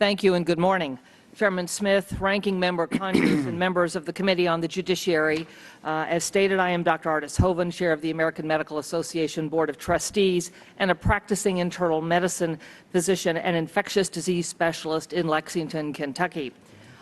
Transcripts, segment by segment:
Thank you and good morning. Chairman Smith, Ranking Member Conyers, and members of the Committee on the Judiciary. As stated, I am Dr. Ardis Dee Hoven, Chair of the American Medical Association Board of Trustees and a practicing internal medicine physician and infectious disease specialist in Lexington, Kentucky.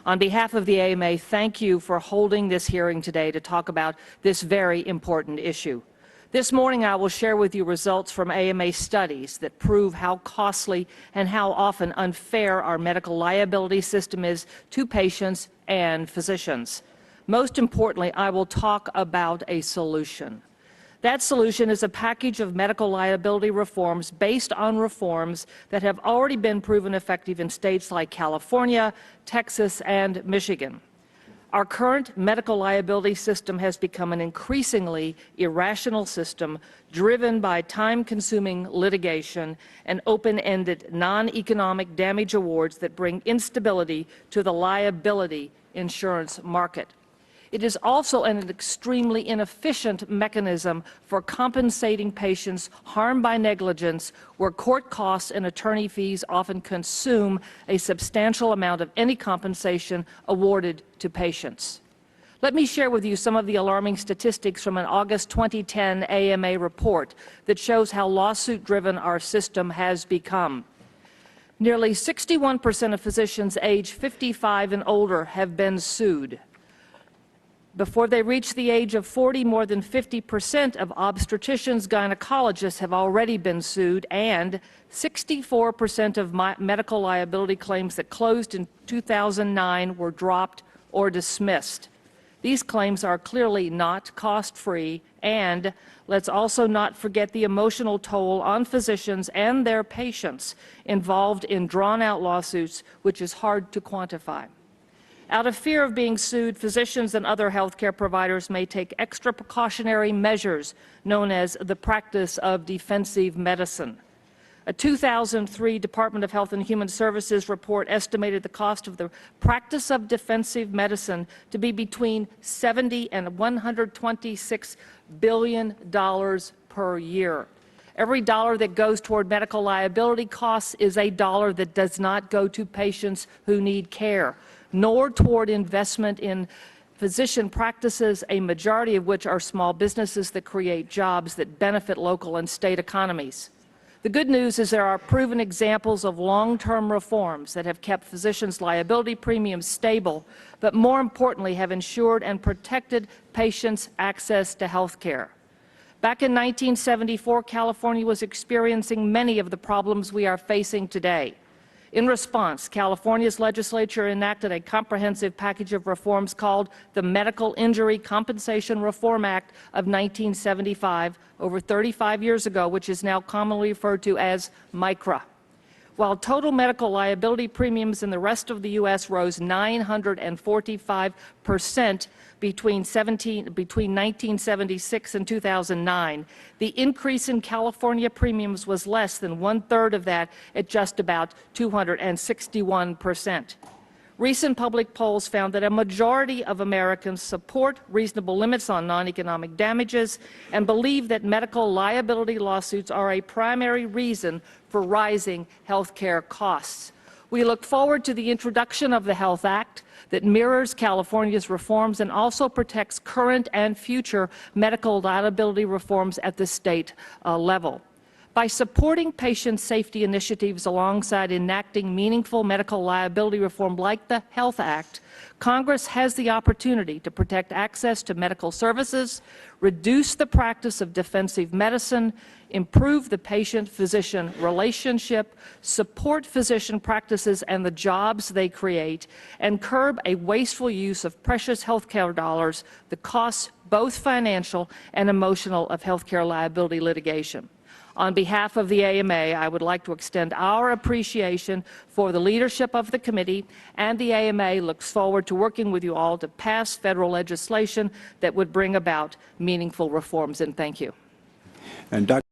On behalf of the AMA, thank you for holding this hearing today to talk about this very important issue. This morning, I will share with you results from AMA studies that prove how costly and how often unfair our medical liability system is to patients and physicians. Most importantly, I will talk about a solution. That solution is a package of medical liability reforms based on reforms that have already been proven effective in states like California, Texas, and Michigan. Our current medical liability system has become an increasingly irrational system driven by time-consuming litigation and open-ended non-economic damage awards that bring instability to the liability insurance market. It is also an extremely inefficient mechanism for compensating patients harmed by negligence, where court costs and attorney fees often consume a substantial amount of any compensation awarded to patients. Let me share with you some of the alarming statistics from an August 2010 AMA report that shows how lawsuit-driven our system has become. Nearly 61% of physicians age 55 and older have been sued. Before they reach the age of 40, more than 50% of obstetricians, gynecologists have already been sued, and 64% of medical liability claims that closed in 2009 were dropped or dismissed. These claims are clearly not cost-free, and let's also not forget the emotional toll on physicians and their patients involved in drawn-out lawsuits, which is hard to quantify. Out of fear of being sued, physicians and other healthcare providers may take extra precautionary measures known as the practice of defensive medicine. A 2003 Department of Health and Human Services report estimated the cost of the practice of defensive medicine to be between $70 and $126 billion per year. Every dollar that goes toward medical liability costs is a dollar that does not go to patients who need care, nor toward investment in physician practices, a majority of which are small businesses that create jobs that benefit local and state economies. The good news is there are proven examples of long-term reforms that have kept physicians' liability premiums stable, but more importantly have ensured and protected patients' access to health care. Back in 1974, California was experiencing many of the problems we are facing today. In response, California's legislature enacted a comprehensive package of reforms called the Medical Injury Compensation Reform Act of 1975, over 35 years ago, which is now commonly referred to as MICRA. While total medical liability premiums in the rest of the U.S. rose 945% between 1976 and 2009, the increase in California premiums was less than one-third of that, at just about 261%. Recent public polls found that a majority of Americans support reasonable limits on non-economic damages and believe that medical liability lawsuits are a primary reason for rising health care costs. We look forward to the introduction of the Health Act that mirrors California's reforms and also protects current and future medical liability reforms at the state level. By supporting patient safety initiatives alongside enacting meaningful medical liability reform like the Health Act, Congress has the opportunity to protect access to medical services, reduce the practice of defensive medicine, improve the patient-physician relationship, support physician practices and the jobs they create, and curb a wasteful use of precious health care dollars, the costs, both financial and emotional, of health care liability litigation. On behalf of the AMA, I would like to extend our appreciation for the leadership of the committee, and the AMA looks forward to working with you all to pass federal legislation that would bring about meaningful reforms. And thank you. And Dr.